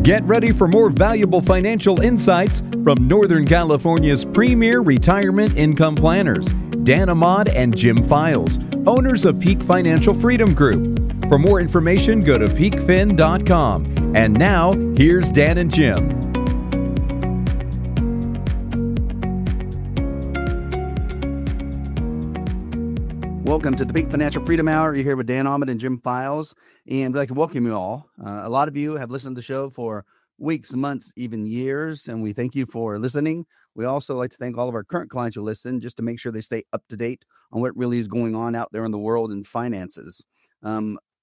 Get ready for more valuable financial insights from Northern California's premier retirement income planners, Ahmad and Jim Files, owners of Peak Financial Freedom Group. For more information, go to peakfin.com. And now, here's Dan and Jim. Welcome to the Peak Financial Freedom Hour. You're here with Ahmad and Jim Files, and I'd like to welcome you all. A lot of you have listened to the show for weeks, months, even years, and we thank you for listening. We also like to thank all of our current clients who listen, just to make sure they stay up to date on what really is going on out there in the world in finances.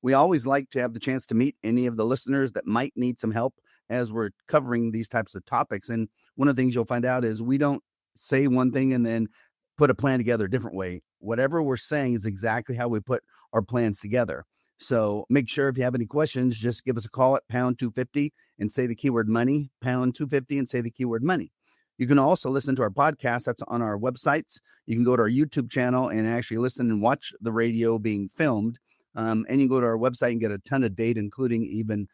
We always like to have the chance to meet any of the listeners that might need some help as we're covering these types of topics. And one of the things you'll find out is we don't say one thing and then put a plan together a different way. Whatever we're saying is exactly how we put our plans together. So make sure if you have any questions, just give us a call at pound 250 and say the keyword money, pound 250 and say the keyword money. You can also listen to our podcast. That's on our websites. You can go to our YouTube channel and actually listen and watch the radio being filmed. And you can go to our website and get a ton of data, including even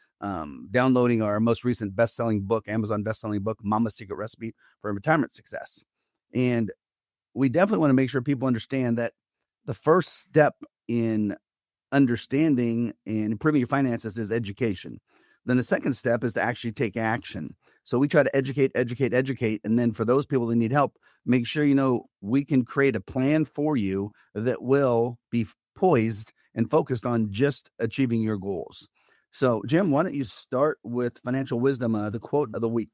downloading our most recent best-selling book, Amazon best-selling book, Mama's Secret Recipe for Retirement Success. And we definitely want to make sure people understand that the first step in understanding and improving your finances is education. Then the second step is to actually take action. So we try to educate. And then for those people that need help, make sure you know we can create a plan for you that will be poised and focused on just achieving your goals. So, Jim, why don't you start with financial wisdom, the quote of the week?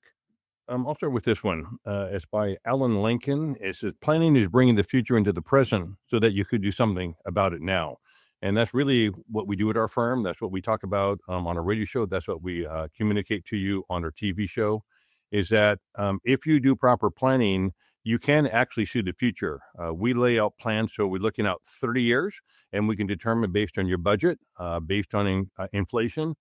I'll start with this one. It's by Alan Lincoln. It says, planning is bringing the future into the present so that you could do something about it now. And that's really what we do at our firm. That's what we talk about on our radio show. That's what we communicate to you on our TV show, is that if you do proper planning, you can actually see the future. We lay out plans, so we're looking out 30 years, and we can determine based on your budget, based on inflation,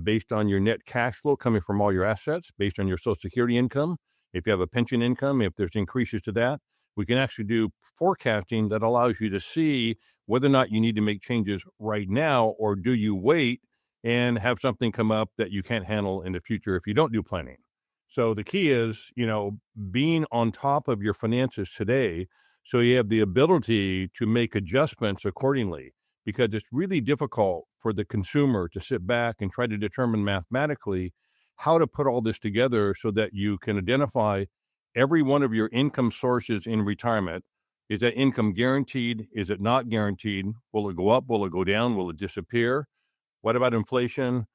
based on your net cash flow coming from all your assets, based on your Social Security income. If you have a pension income, if there's increases to that, we can actually do forecasting that allows you to see whether or not you need to make changes right now, or do you wait and have something come up that you can't handle in the future if you don't do planning. So the key is, being on top of your finances today so you have the ability to make adjustments accordingly, because it's really difficult for the consumer to sit back and try to determine mathematically how to put all this together so that you can identify every one of your income sources in retirement. Is that income guaranteed? Is it not guaranteed? Will it go up? Will it go down? Will it disappear? What about inflation?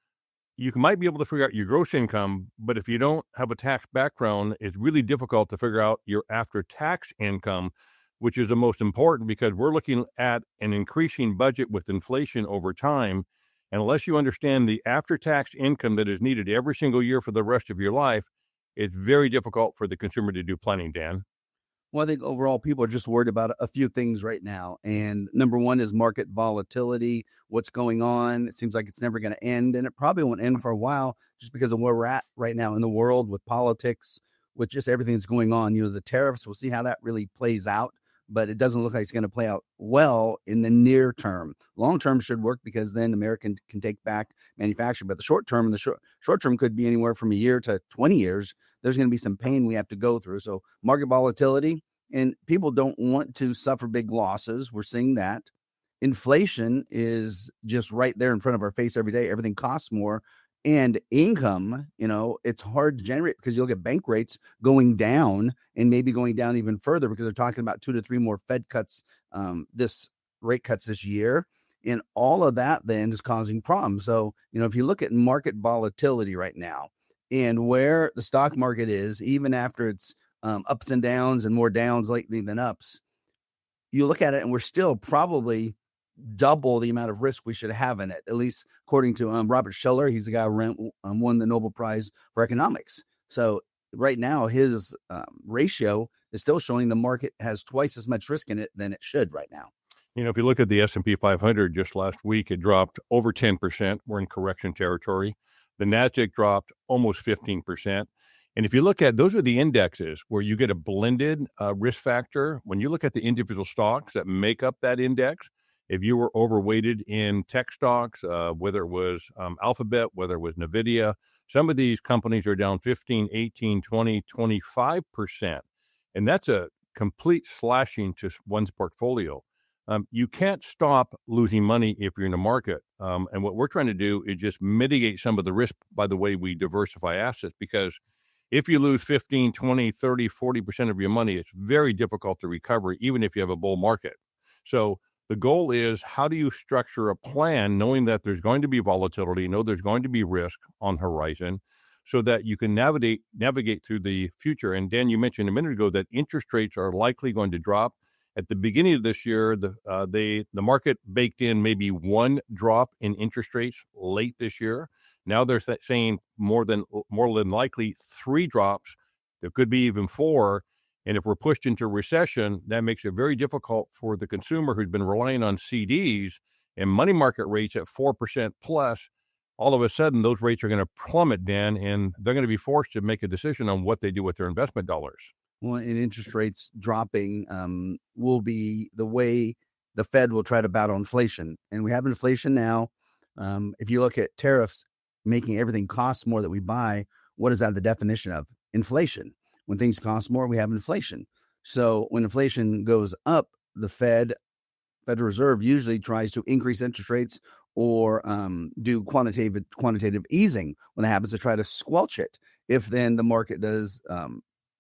You might be able to figure out your gross income, but if you don't have a tax background, it's really difficult to figure out your after-tax income, which is the most important, because we're looking at an increasing budget with inflation over time. And unless you understand the after-tax income that is needed every single year for the rest of your life, it's very difficult for the consumer to do planning, Dan. Well, I think overall people are just worried about a few things right now. And number one is market volatility, what's going on. It seems like it's never going to end, and it probably won't end for a while just because of where we're at right now in the world with politics, with just everything that's going on. The tariffs, we'll see how that really plays out, but it doesn't look like it's going to play out well in the near term. Long term should work because then America can take back manufacturing, but the short term, short term could be anywhere from a year to 20 years. There's going to be some pain we have to go through. So market volatility, and people don't want to suffer big losses. We're seeing that. Inflation is just right there in front of our face every day. Everything costs more. And income, it's hard to generate because you'll get bank rates going down and maybe going down even further because they're talking about 2 to 3 more Fed cuts, rate cuts this year. And all of that then is causing problems. So, if you look at market volatility right now and where the stock market is, even after it's ups and downs and more downs lately than ups, you look at it and we're still probably double the amount of risk we should have in it, at least according to Robert Shiller. He's the guy who won the Nobel Prize for economics. So right now, his ratio is still showing the market has twice as much risk in it than it should right now. If you look at the S&P 500 just last week, it dropped over 10%. We're in correction territory. The NASDAQ dropped almost 15%. And if you look at, those are the indexes where you get a blended risk factor. When you look at the individual stocks that make up that index, if you were overweighted in tech stocks, whether it was Alphabet, whether it was NVIDIA, Some of these companies are down 15, 18, 20, 25%. And that's a complete slashing to one's portfolio. You can't stop losing money if you're in the market. And what we're trying to do is just mitigate some of the risk by the way we diversify assets, because if you lose 15, 20, 30, 40% of your money, it's very difficult to recover, even if you have a bull market. So the goal is, how do you structure a plan knowing that there's going to be volatility, know there's going to be risk on horizon, so that you can navigate through the future? And Dan, you mentioned a minute ago that interest rates are likely going to drop. At the beginning of this year, the market baked in maybe one drop in interest rates late this year. Now they're saying more than likely 3 drops. There could be even 4. And if we're pushed into recession, that makes it very difficult for the consumer who's been relying on CDs and money market rates at 4% plus. All of a sudden, those rates are going to plummet, Dan, and they're going to be forced to make a decision on what they do with their investment dollars. Well, and interest rates dropping will be the way the Fed will try to battle inflation. And we have inflation now. If you look at tariffs making everything cost more that we buy, what is that the definition of? Inflation. When things cost more, we have inflation. So when inflation goes up, the Federal Reserve usually tries to increase interest rates or do quantitative easing when that happens, to try to squelch it. If then the market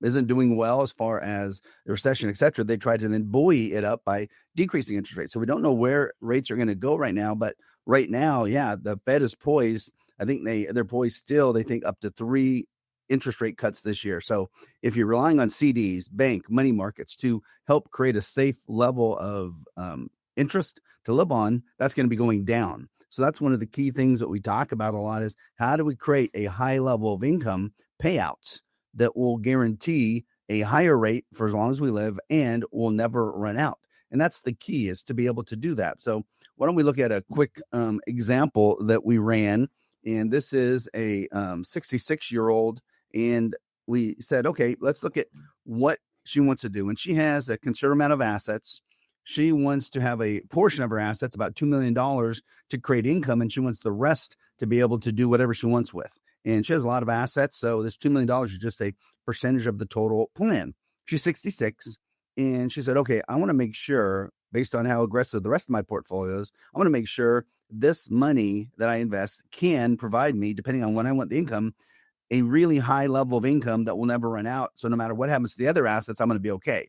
isn't doing well as far as the recession, et cetera, they try to then buoy it up by decreasing interest rates. So we don't know where rates are going to go right now, but right now, yeah, the Fed is poised. I think they're poised still. They think up to 3 interest rate cuts this year. So if you're relying on CDs, bank, money markets to help create a safe level of interest to live on, that's going to be going down. So that's one of the key things that we talk about a lot, is how do we create a high level of income payouts that will guarantee a higher rate for as long as we live and will never run out. And that's the key, is to be able to do that. So why don't we look at a quick example that we ran? And this is a 66-year-old. And we said, okay, let's look at what she wants to do. And she has a considerable amount of assets. She wants to have a portion of her assets, about $2 million, to create income. And she wants the rest to be able to do whatever she wants with. And she has a lot of assets. So this $2 million is just a percentage of the total plan. She's 66. And she said, okay, I want to make sure, based on how aggressive the rest of my portfolio is, I want to make sure this money that I invest can provide me, depending on when I want the income, a really high level of income that will never run out. So no matter what happens to the other assets, I'm going to be okay.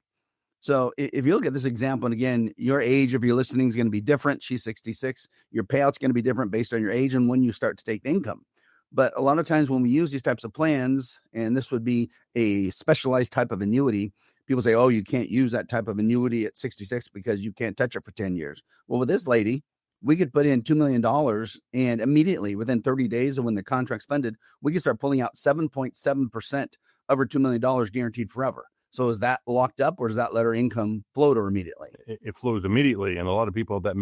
So if you look at this example, and again, your age, if you're listening, is going to be different. She's 66. Your payout's going to be different based on your age and when you start to take the income. But a lot of times when we use these types of plans, and this would be a specialized type of annuity, people say, oh, you can't use that type of annuity at 66 because you can't touch it for 10 years. Well, with this lady, we could put in $2 million, and immediately within 30 days of when the contract's funded, we can start pulling out 7.7% of her $2 million guaranteed forever. So is that locked up, or does that let her income float her immediately? It flows immediately. And a lot of people have that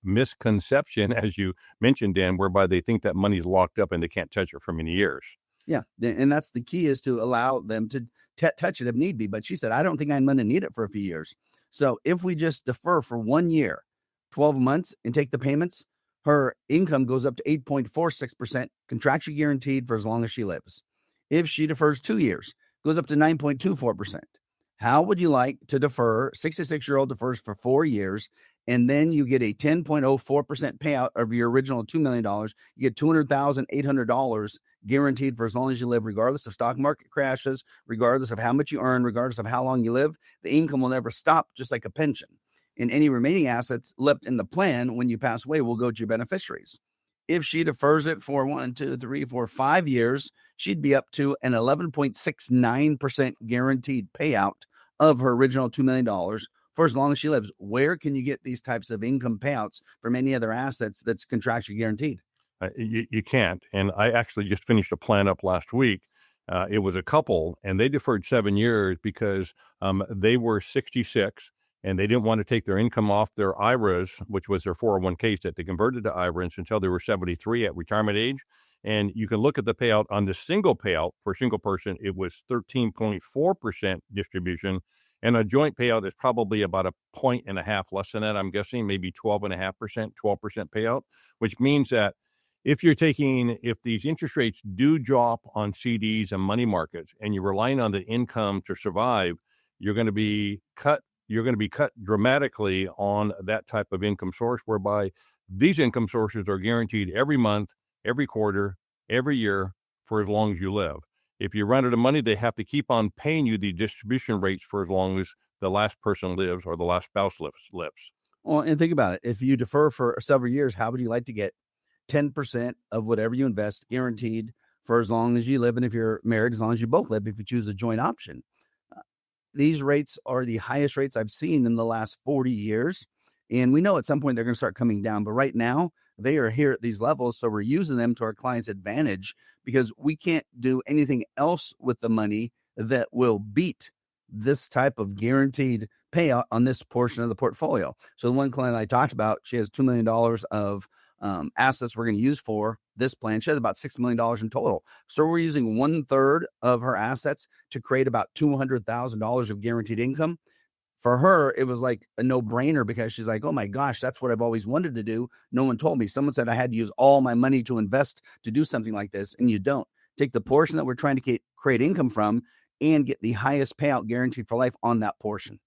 misconception, as you mentioned, Dan, whereby they think that money's locked up and they can't touch it for many years. Yeah. And that's the key, is to allow them to touch it if need be. But she said, I don't think I'm going to need it for a few years. So if we just defer for 1 year, 12 months, and take the payments, her income goes up to 8.46% contractually guaranteed for as long as she lives. If she defers 2 years, goes up to 9.24%. How would you like to defer? 66-year-old defers for 4 years, and then you get a 10.04% payout of your original $2 million. You get $200,800 guaranteed for as long as you live, regardless of stock market crashes, regardless of how much you earn, regardless of how long you live. The income will never stop, just like a pension. And any remaining assets left in the plan when you pass away will go to your beneficiaries. If she defers it for 1, 2, 3, 4, 5 years, she'd be up to an 11.69% guaranteed payout of her original $2 million for as long as she lives. Where can you get these types of income payouts from any other assets that's contractually guaranteed? You can't. And I actually just finished a plan up last week. It was a couple, and they deferred 7 years because they were 66. And they didn't want to take their income off their IRAs, which was their 401ks that they converted to IRAs, until they were 73 at retirement age. And you can look at the payout on the single payout for a single person. It was 13.4% distribution. And a joint payout is probably about a 1.5 less than that, I'm guessing, maybe 12.5%, 12% payout, which means that if these interest rates do drop on CDs and money markets and you're relying on the income to survive, you're going to be cut dramatically on that type of income source, whereby these income sources are guaranteed every month, every quarter, every year for as long as you live. If you run out of money, they have to keep on paying you the distribution rates for as long as the last person lives or the last spouse lives. Well, and think about it. If you defer for several years, how would you like to get 10% of whatever you invest guaranteed for as long as you live? And if you're married, as long as you both live, if you choose a joint option. These rates are the highest rates I've seen in the last 40 years. And we know at some point they're going to start coming down. But right now, they are here at these levels. So we're using them to our clients' advantage because we can't do anything else with the money that will beat this type of guaranteed payout on this portion of the portfolio. So the one client I talked about, she has $2 million of assets we're going to use for this plan. She has about $6 million in total. So we're using 1/3 of her assets to create about $200,000 of guaranteed income. For her, it was like a no-brainer because she's like, oh my gosh, that's what I've always wanted to do. No one told me. Someone said I had to use all my money to invest to do something like this. And you don't. Take the portion that we're trying to create income from and get the highest payout guaranteed for life on that portion.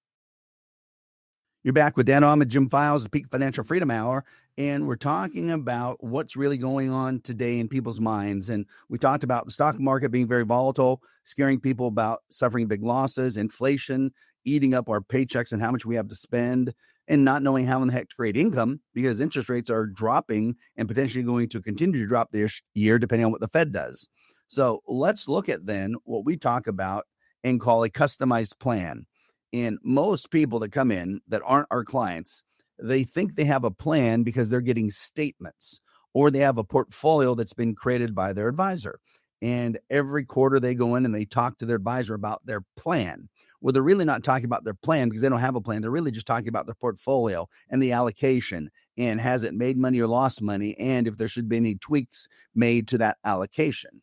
You're back with Dan, Ahmad, Jim Files, the Peak Financial Freedom Hour, and we're talking about what's really going on today in people's minds. And we talked about the stock market being very volatile, scaring people about suffering big losses, inflation, eating up our paychecks and how much we have to spend, and not knowing how in the heck to create income because interest rates are dropping and potentially going to continue to drop this year depending on what the Fed does. So let's look at then what we talk about and call a customized plan. And most people that come in that aren't our clients, they think they have a plan because they're getting statements or they have a portfolio that's been created by their advisor. And every quarter they go in and they talk to their advisor about their plan. Well, they're really not talking about their plan because they don't have a plan. They're really just talking about their portfolio and the allocation and has it made money or lost money, and if there should be any tweaks made to that allocation.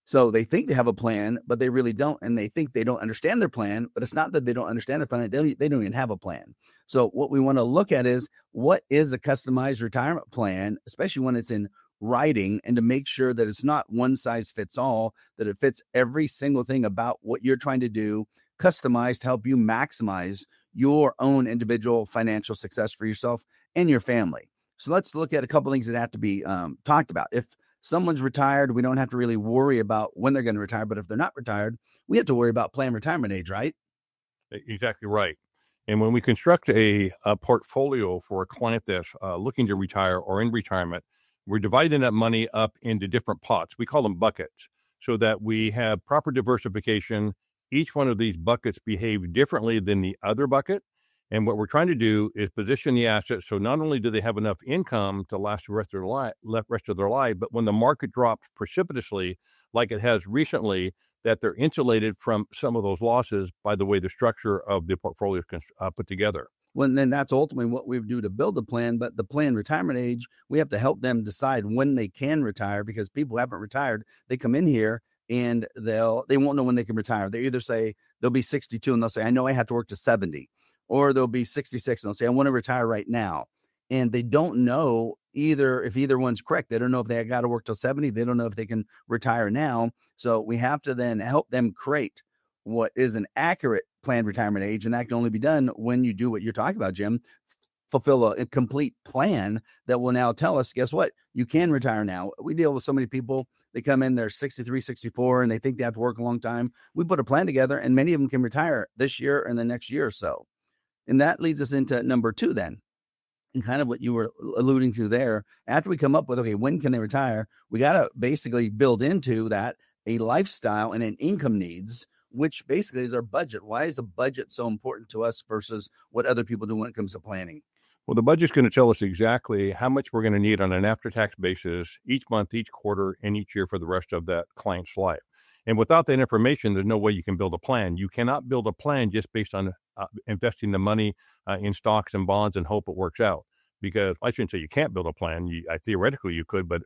So they think they have a plan, but they really don't. And they think they don't understand their plan, but it's not that they don't understand their plan. They don't even have a plan. So what we want to look at is what is a customized retirement plan, especially when it's in writing, and to make sure that it's not one size fits all, that it fits every single thing about what you're trying to do, customized to help you maximize your own individual financial success for yourself and your family. So let's look at a couple of things that have to be talked about. If someone's retired, we don't have to really worry about when they're going to retire. But if they're not retired, we have to worry about planned retirement age, right? Exactly right. And when we construct a portfolio for a client that's looking to retire or in retirement, we're dividing that money up into different pots. We call them buckets so that we have proper diversification. Each one of these buckets behave differently than the other bucket. And what we're trying to do is position the assets so not only do they have enough income to last the rest of their life, but when the market drops precipitously, like it has recently, that they're insulated from some of those losses by the way the structure of the portfolio is put together. Well, then that's ultimately what we do to build a plan. But the planned retirement age, we have to help them decide when they can retire, because people who haven't retired, they come in here and they won't know when they can retire. They either say they'll be 62 and they'll say, I know I have to work to 70. Or they'll be 66 and they'll say, I want to retire right now. And they don't know if either one's correct. They don't know if they got to work till 70. They don't know if they can retire now. So we have to then help them create what is an accurate planned retirement age. And that can only be done when you do what you're talking about, Jim. Fulfill a complete plan that will now tell us, guess what? You can retire now. We deal with so many people. They come in, they're 63, 64, and they think they have to work a long time. We put a plan together, and many of them can retire this year and the next year or so. And that leads us into number 2 then, and kind of what you were alluding to there. After we come up with, okay, when can they retire? We got to basically build into that a lifestyle and an income needs, which basically is our budget. Why is a budget so important to us versus what other people do when it comes to planning? Well, the budget's going to tell us exactly how much we're going to need on an after-tax basis each month, each quarter, and each year for the rest of that client's life. And without that information, there's no way you can build a plan. You cannot build a plan just based on investing the money in stocks and bonds and hope it works out. Because I shouldn't say you can't build a plan. Theoretically, you could, but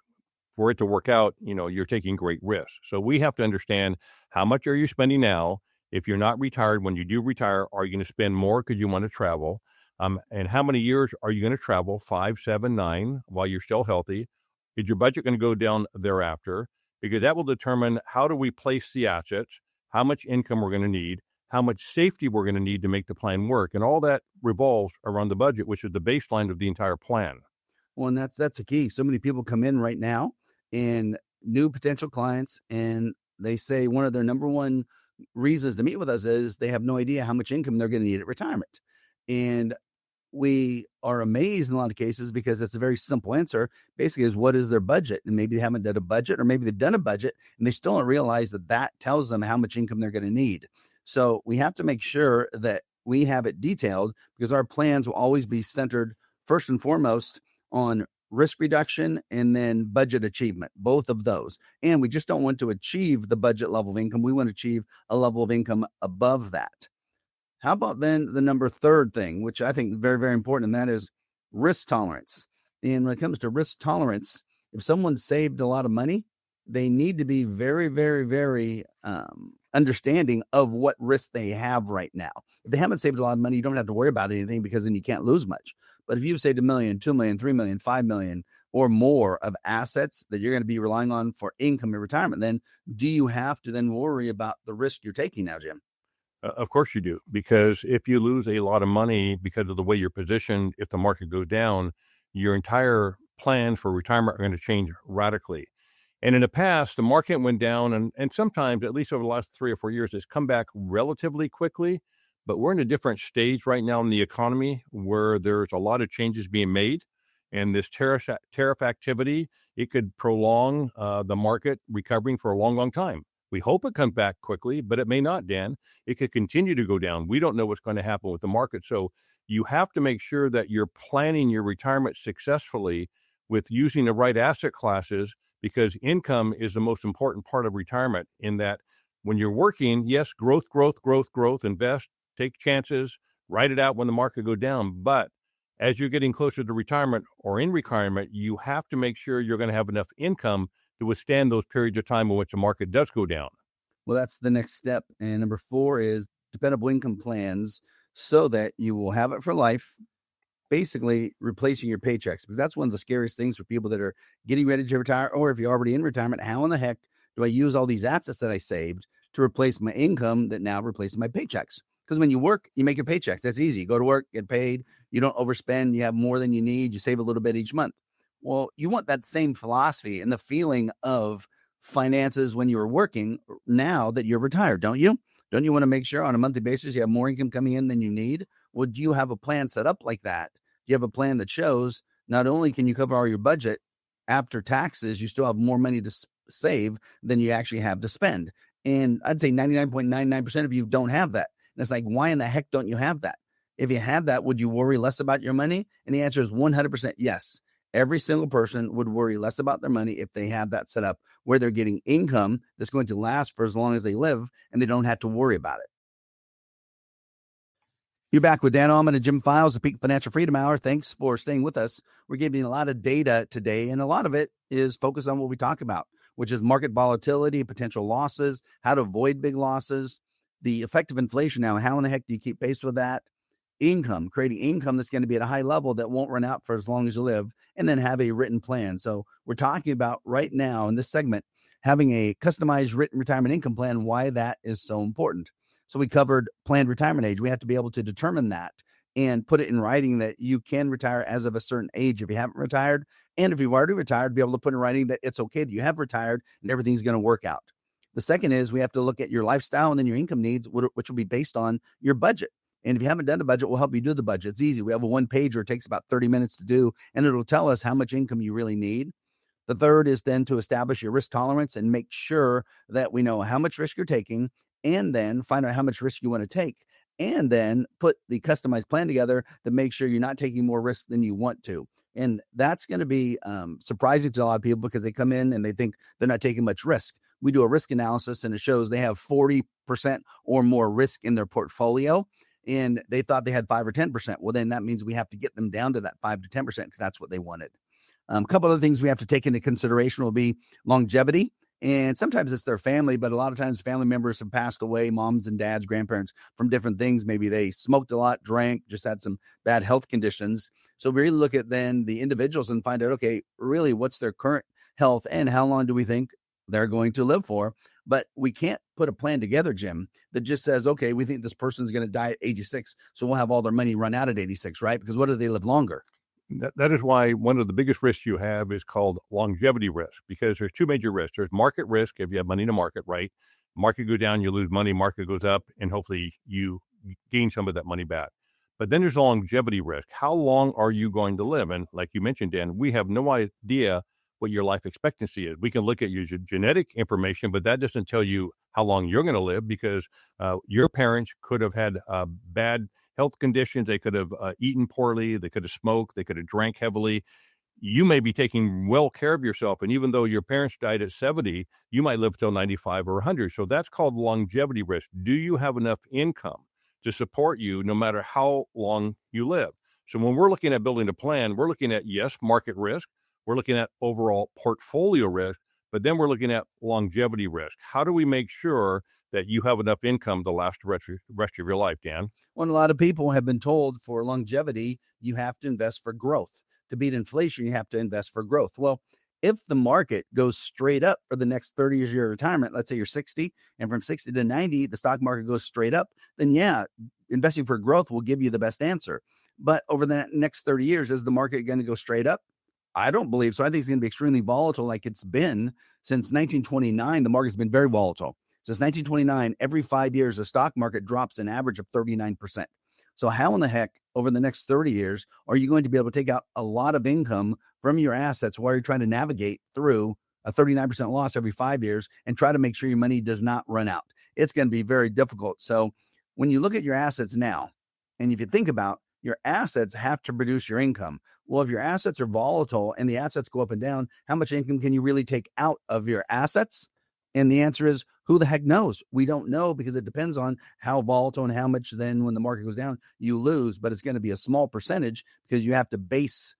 for it to work out, you're taking great risks. So we have to understand, how much are you spending now? If you're not retired, when you do retire, are you going to spend more because you want to travel? And how many years are you going to travel? 5, 7, 9, while you're still healthy? Is your budget going to go down thereafter? Because that will determine how do we place the assets, how much income we're going to need, how much safety we're going to need to make the plan work. And all that revolves around the budget, which is the baseline of the entire plan. Well, and that's the key. So many people come in right now and new potential clients, and they say one of their number one reasons to meet with us is they have no idea how much income they're going to need at retirement. And we are amazed in a lot of cases because it's a very simple answer. Basically, is what is their budget? And maybe they haven't done a budget, or maybe they've done a budget and they still don't realize that tells them how much income they're going to need. So we have to make sure that we have it detailed, because our plans will always be centered first and foremost on risk reduction and then budget achievement, both of those. And we just don't want to achieve the budget level of income. We want to achieve a level of income above that. How about then the third thing, which I think is very, very important, and that is risk tolerance. And when it comes to risk tolerance, if someone saved a lot of money, they need to be very, very, very understanding of what risk they have right now. If they haven't saved a lot of money, you don't have to worry about anything, because then you can't lose much. But if you've saved $1 million, $2 million, $3 million, $5 million or more of assets that you're going to be relying on for income in retirement, then do you have to then worry about the risk you're taking now, Jim? Of course you do, because if you lose a lot of money because of the way you're positioned, if the market goes down, your entire plan for retirement are going to change radically. And in the past, the market went down, and sometimes, at least over the last 3 or 4 years, it's come back relatively quickly. But we're in a different stage right now in the economy where there's a lot of changes being made. And this tariff activity, it could prolong the market recovering for a long, long time. We hope it comes back quickly, but it may not, Dan. It could continue to go down. We don't know what's going to happen with the market. So you have to make sure that you're planning your retirement successfully with using the right asset classes, because income is the most important part of retirement, in that when you're working, yes, growth, invest, take chances, write it out when the market goes down. But as you're getting closer to retirement or in retirement, you have to make sure you're going to have enough income to withstand those periods of time in which the market does go down. Well, that's the next step. And number 4 is dependable income plans, so that you will have it for life, basically replacing your paychecks. Because that's one of the scariest things for people that are getting ready to retire, or if you're already in retirement, how in the heck do I use all these assets that I saved to replace my income that now replaces my paychecks? Because when you work, you make your paychecks. That's easy. You go to work, get paid. You don't overspend. You have more than you need. You save a little bit each month. Well, you want that same philosophy and the feeling of finances when you were working now that you're retired, don't you? Don't you want to make sure on a monthly basis you have more income coming in than you need? Well, do you have a plan set up like that? Do you have a plan that shows not only can you cover all your budget after taxes, you still have more money to save than you actually have to spend? And I'd say 99.99% of you don't have that. And it's like, why in the heck don't you have that? If you had that, would you worry less about your money? And the answer is 100% yes. Every single person would worry less about their money if they have that set up where they're getting income that's going to last for as long as they live, and they don't have to worry about it. You're back with Dan Ahmad and Jim Files, the Peak Financial Freedom Hour. Thanks for staying with us. We're giving you a lot of data today, and a lot of it is focused on what we talk about, which is market volatility, potential losses, how to avoid big losses, the effect of inflation. Now, how in the heck do you keep pace with that? Income, creating income that's going to be at a high level that won't run out for as long as you live, and then have a written plan. So we're talking about right now in this segment, having a customized written retirement income plan, why that is so important. So we covered planned retirement age. We have to be able to determine that and put it in writing that you can retire as of a certain age if you haven't retired. And if you've already retired, be able to put in writing that it's okay that you have retired and everything's going to work out. The second is we have to look at your lifestyle and then your income needs, which will be based on your budget. And if you haven't done a budget, we'll help you do the budget. It's easy. We have a 1-pager. It takes about 30 minutes to do, and it'll tell us how much income you really need. The third is then to establish your risk tolerance and make sure that we know how much risk you're taking, and then find out how much risk you want to take, and then put the customized plan together to make sure you're not taking more risk than you want to. And that's going to be surprising to a lot of people, because they come in and they think they're not taking much risk. We do a risk analysis, and it shows they have 40% or more risk in their portfolio, and they thought they had 5 or 10%. Well, then that means we have to get them down to that 5 to 10% because that's what they wanted. A couple of things we have to take into consideration will be longevity. And sometimes it's their family, but a lot of times family members have passed away, moms and dads, grandparents, from different things. Maybe they smoked a lot, drank, just had some bad health conditions. So we really look at then the individuals and find out, okay, really what's their current health and how long do we think they're going to live for? But we can't put a plan together, Jim, that just says, okay, we think this person's going to die at 86. So we'll have all their money run out at 86, right? Because what if they live longer? That is why one of the biggest risks you have is called longevity risk, because there's two major risks. There's market risk. If you have money in the market, right? Market go down, you lose money. Market goes up, and hopefully you gain some of that money back. But then there's longevity risk. How long are you going to live? And like you mentioned, Dan, we have no idea what your life expectancy is. We can look at your genetic information, but that doesn't tell you how long you're going to live, because your parents could have had bad health conditions. They could have eaten poorly. They could have smoked. They could have drank heavily. You may be taking well care of yourself. And even though your parents died at 70, you might live till 95 or 100. So that's called longevity risk. Do you have enough income to support you no matter how long you live? So when we're looking at building a plan, we're looking at, yes, market risk. We're looking at overall portfolio risk, but then we're looking at longevity risk. How do we make sure that you have enough income to last the rest of your life, Dan? When a lot of people have been told for longevity, you have to invest for growth. To beat inflation, you have to invest for growth. Well, if the market goes straight up for the next 30 years of your retirement, let's say you're 60, and from 60 to 90, the stock market goes straight up, then yeah, investing for growth will give you the best answer. But over the next 30 years, is the market going to go straight up? I don't believe so. I think it's going to be extremely volatile, like it's been since 1929. The market's been very volatile. Since 1929, every 5 years, the stock market drops an average of 39%. So how in the heck over the next 30 years are you going to be able to take out a lot of income from your assets while you're trying to navigate through a 39% loss every 5 years and try to make sure your money does not run out? It's going to be very difficult. So when you look at your assets now, and if you think about your assets have to produce your income. Well, if your assets are volatile and the assets go up and down, how much income can you really take out of your assets? And the answer is, who the heck knows? We don't know, because it depends on how volatile and how much then when the market goes down, you lose. But it's going to be a small percentage, because you have to base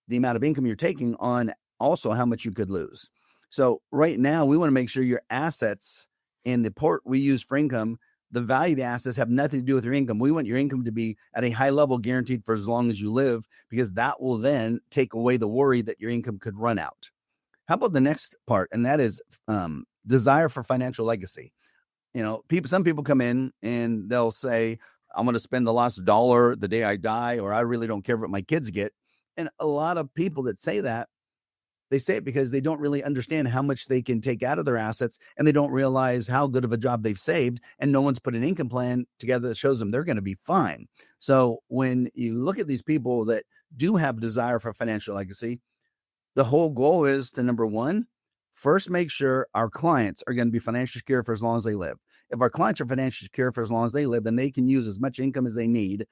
the amount of income you're taking on also how much you could lose. So right now, we want to make sure your assets and the port we use for income, the value of the assets have nothing to do with your income. We want your income to be at a high level, guaranteed for as long as you live, because that will then take away the worry that your income could run out. How about the next part? And that is desire for financial legacy. You know, some people come in and they'll say, I'm going to spend the last dollar the day I die, or I really don't care what my kids get. And a lot of people that say that, they say it because they don't really understand how much they can take out of their assets, and they don't realize how good of a job they've saved, and no one's put an income plan together that shows them they're going to be fine. So when you look at these people that do have desire for financial legacy, the whole goal is to, number one, first make sure our clients are going to be financially secure for as long as they live. If our clients are financially secure for as long as they live, then they can use as much income as they need.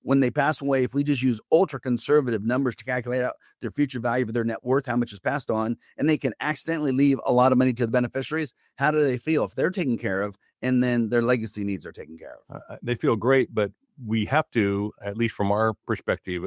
When they pass away, if we just use ultra conservative numbers to calculate out their future value of their net worth, how much is passed on, and they can accidentally leave a lot of money to the beneficiaries, how do they feel if they're taken care of and then their legacy needs are taken care of? They feel great, but we have to, at least from our perspective,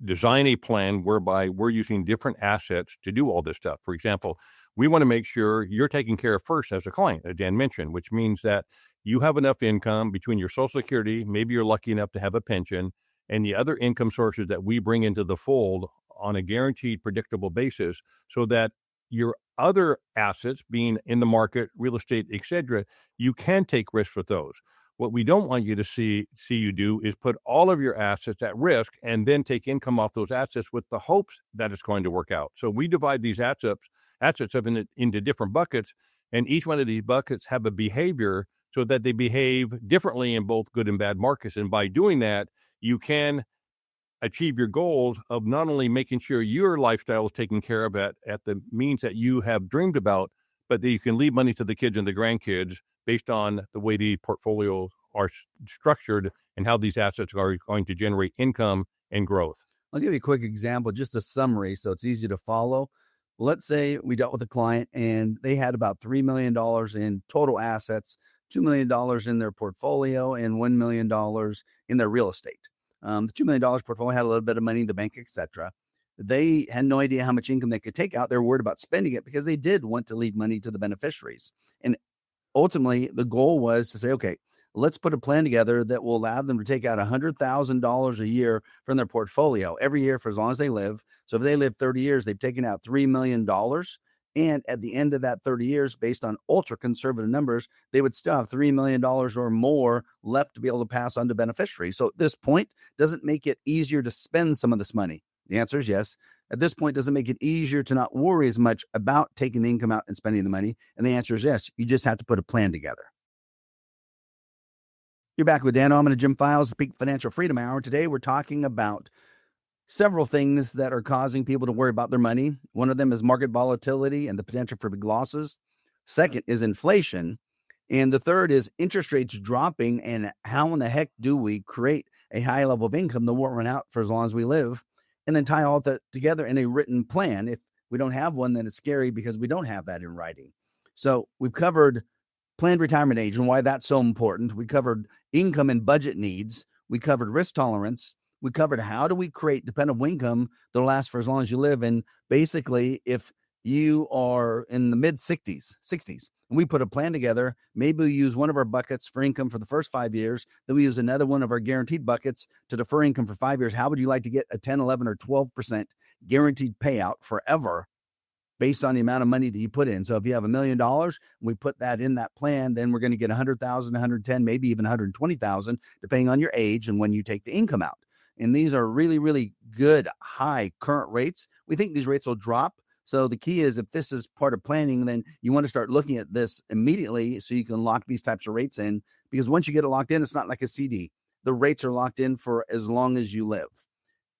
design a plan whereby we're using different assets to do all this stuff. For example, we want to make sure you're taken care of first as a client, as Dan mentioned, which means that you have enough income between your Social Security, maybe you're lucky enough to have a pension, and the other income sources that we bring into the fold on a guaranteed, predictable basis, so that your other assets, being in the market, real estate, etc., you can take risks with those. What we don't want you to see you do is put all of your assets at risk and then take income off those assets with the hopes that it's going to work out. So we divide these assets up into different buckets, and each one of these buckets have a behavior so that they behave differently in both good and bad markets. And by doing that, you can achieve your goals of not only making sure your lifestyle is taken care of at the means that you have dreamed about, but that you can leave money to the kids and the grandkids based on the way the portfolios are structured and how these assets are going to generate income and growth. I'll give you a quick example, just a summary so it's easy to follow. Let's say we dealt with a client and they had about $3 million in total assets, $2 million in their portfolio, and $1 million in their real estate. The $2 million portfolio had a little bit of money in the bank, etc. they had no idea how much income they could take out. They were worried about spending it because they did want to leave money to the beneficiaries. And ultimately, the goal was to say, okay, let's put a plan together that will allow them to take out $100,000 a year from their portfolio every year for as long as they live. So if they live 30 years, they've taken out $3 million. And at the end of that 30 years, based on ultra conservative numbers, they would still have $3 million or more left to be able to pass on to beneficiaries. So at this point, does it make it easier to spend some of this money? The answer is yes. At this point, does it make it easier to not worry as much about taking the income out and spending the money? And the answer is yes. You just have to put a plan together. You're back with Dan Ahmad and Jim Files, the Peak Financial Freedom Hour. Today, we're talking about several things that are causing people to worry about their money. One of them is market volatility and the potential for big losses. Second is inflation. And the third is interest rates dropping, and how in the heck do we create a high level of income that won't run out for as long as we live, and then tie all that together in a written plan. If we don't have one, then it's scary because we don't have that in writing. So we've covered planned retirement age and why that's so important. We covered income and budget needs. We covered risk tolerance. We covered how do we create dependable income that'll last for as long as you live. And basically, if you are in the mid 60s, and we put a plan together, maybe we use one of our buckets for income for the first 5 years, then we use another one of our guaranteed buckets to defer income for 5 years. How would you like to get a 10, 11, or 12% guaranteed payout forever based on the amount of money that you put in? So if you have $1 million, we put that in that plan, then we're going to get 100,000, 110, maybe even 120,000, depending on your age and when you take the income out. And these are really, really good, high current rates. We think these rates will drop. So the key is, if this is part of planning, then you want to start looking at this immediately so you can lock these types of rates in, because once you get it locked in, it's not like a CD. The rates are locked in for as long as you live.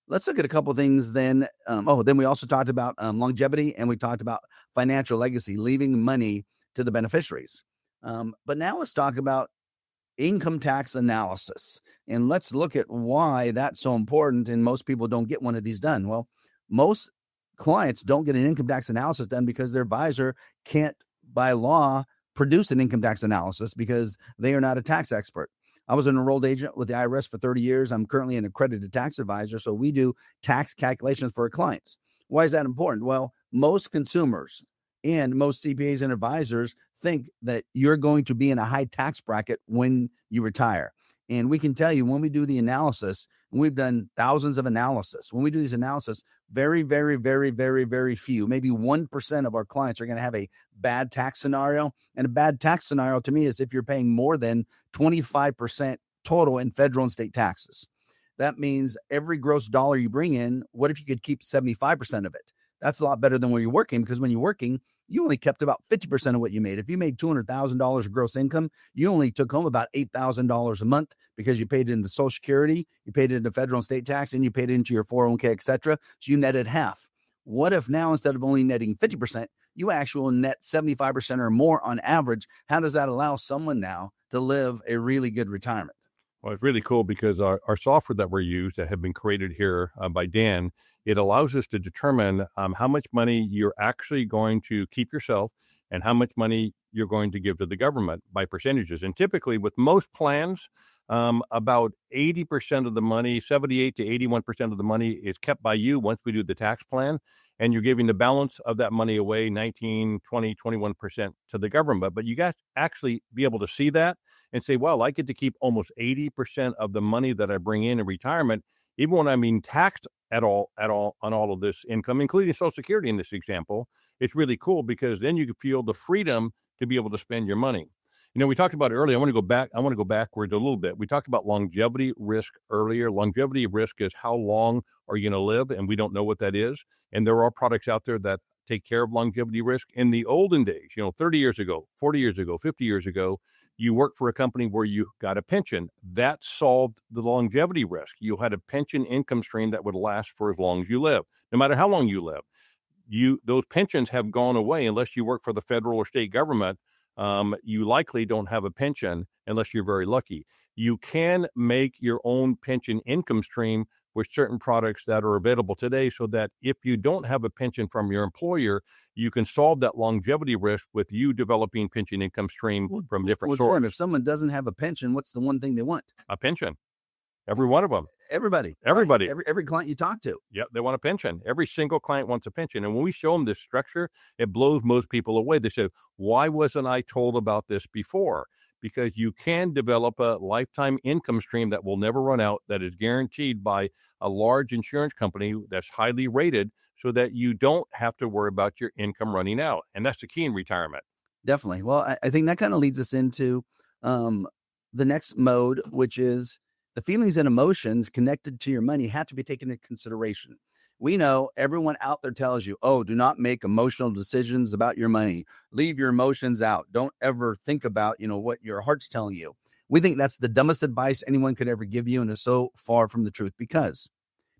Let's look at a couple of things then. Then we also talked about longevity, and we talked about financial legacy, leaving money to the beneficiaries. But now let's talk about income tax analysis, and let's look at why that's so important. And most people don't get one of these done. Well, most clients don't get an income tax analysis done because their advisor can't, by law, produce an income tax analysis because they are not a tax expert. I was an enrolled agent with the IRS for 30 years. I'm currently an accredited tax advisor, so we do tax calculations for our clients. Why is that important? Well, most consumers and most CPAs and advisors think that you're going to be in a high tax bracket when you retire. And we can tell you, when we do the analysis, and we've done thousands of analysis, when we do these analysis, very, very, very, very, very few, maybe 1% of our clients are going to have a bad tax scenario. And a bad tax scenario to me is if you're paying more than 25% total in federal and state taxes. That means every gross dollar you bring in, what if you could keep 75% of it? That's a lot better than when you're working, because when you're working, you only kept about 50% of what you made. If you made $200,000 of gross income, you only took home about $8,000 a month because you paid it into Social Security, you paid it into federal and state tax, and you paid it into your 401k, etc. So you netted half. What if now, instead of only netting 50%, you actually net 75% or more on average? How does that allow someone now to live a really good retirement? Well, it's really cool because our software that we're used, that have been created here by Dan, it allows us to determine how much money you're actually going to keep yourself and how much money you're going to give to the government by percentages. And typically with most plans, about 80% of the money, 78 to 81% of the money is kept by you once we do the tax plan. And you're giving the balance of that money away, 19, 20, 21% to the government. But you got to actually be able to see that and say, well, I get to keep almost 80% of the money that I bring in retirement, even when I'm being taxed at all on all of this income, including Social Security in this example. It's really cool because then you can feel the freedom to be able to spend your money. You know, we talked about it earlier. I want to go backwards a little bit. We talked about longevity risk earlier. Longevity risk is how long are you going to live? And we don't know what that is. And there are products out there that take care of longevity risk. In the olden days, 30 years ago, 40 years ago, 50 years ago, you worked for a company where you got a pension. That solved the longevity risk. You had a pension income stream that would last for as long as you live, no matter how long you live. Those pensions have gone away unless you work for the federal or state government. You likely don't have a pension unless you're very lucky. You can make your own pension income stream with certain products that are available today, so that if you don't have a pension from your employer, you can solve that longevity risk with you developing pension income stream from different sources. If someone doesn't have a pension, what's the one thing they want? A pension. Every one of them. Everybody. Everybody. Every client you talk to. Yep, they want a pension. Every single client wants a pension. And when we show them this structure, it blows most people away. They say, why wasn't I told about this before? Because you can develop a lifetime income stream that will never run out, that is guaranteed by a large insurance company that's highly rated, so that you don't have to worry about your income running out. And that's the key in retirement. Definitely. Well, I think that kind of leads us into the next mode, which is the feelings and emotions connected to your money have to be taken into consideration. We know everyone out there tells you, oh, do not make emotional decisions about your money. Leave your emotions out. Don't ever think about, what your heart's telling you. We think that's the dumbest advice anyone could ever give you, and is so far from the truth, because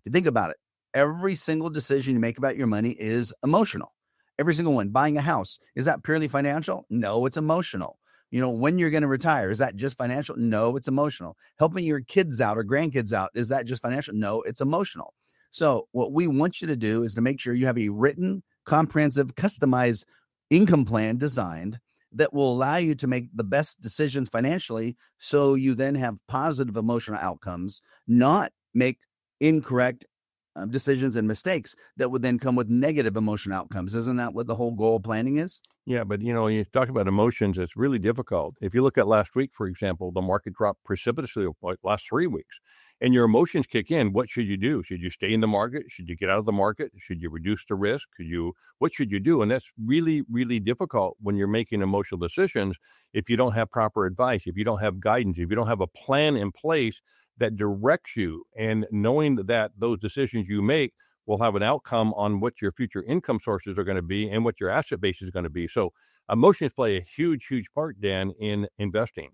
if you think about it, every single decision you make about your money is emotional. Every single one. Buying a house, is that purely financial? No, it's emotional. When you're going to retire, is that just financial? No, it's emotional. Helping your kids out or grandkids out, is that just financial? No, it's emotional. So what we want you to do is to make sure you have a written, comprehensive, customized income plan designed that will allow you to make the best decisions financially, so you then have positive emotional outcomes, not make incorrect decisions and mistakes that would then come with negative emotional outcomes. Isn't that what the whole goal of planning is? Yeah, but you talk about emotions, it's really difficult. If you look at last week, for example, the market dropped precipitously like last 3 weeks, and your emotions kick in. What should you do? Should you stay in the market? Should you get out of the market? Should you reduce the risk? What should you do? And that's really, really difficult when you're making emotional decisions. If you don't have proper advice, if you don't have guidance, if you don't have a plan in place that directs you, and knowing that those decisions you make will have an outcome on what your future income sources are going to be and what your asset base is going to be. So emotions play a huge, huge part, Dan, in investing.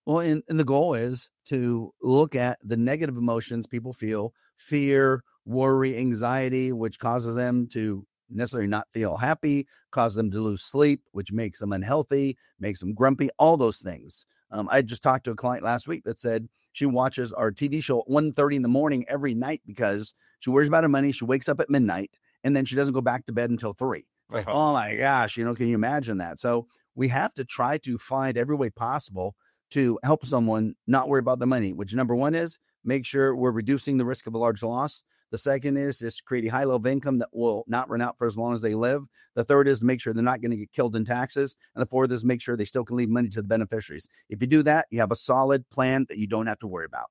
Well, and the goal is to look at the negative emotions people feel: fear, worry, anxiety, which causes them to necessarily not feel happy, cause them to lose sleep, which makes them unhealthy, makes them grumpy, all those things. I just talked to a client last week that said she watches our TV show at 1:30 in the morning every night because she worries about her money. She wakes up at midnight, and then she doesn't go back to bed until 3. Like, oh my gosh, can you imagine that? So we have to try to find every way possible to help someone not worry about the money, which number one is make sure we're reducing the risk of a large loss. The second is just create a high level of income that will not run out for as long as they live. The third is make sure they're not going to get killed in taxes. And the fourth is make sure they still can leave money to the beneficiaries. If you do that, you have a solid plan that you don't have to worry about.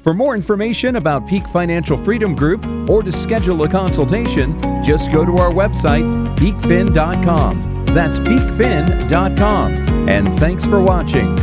For more information about Peak Financial Freedom Group, or to schedule a consultation, just go to our website, peakfin.com. That's peakfin.com. And thanks for watching.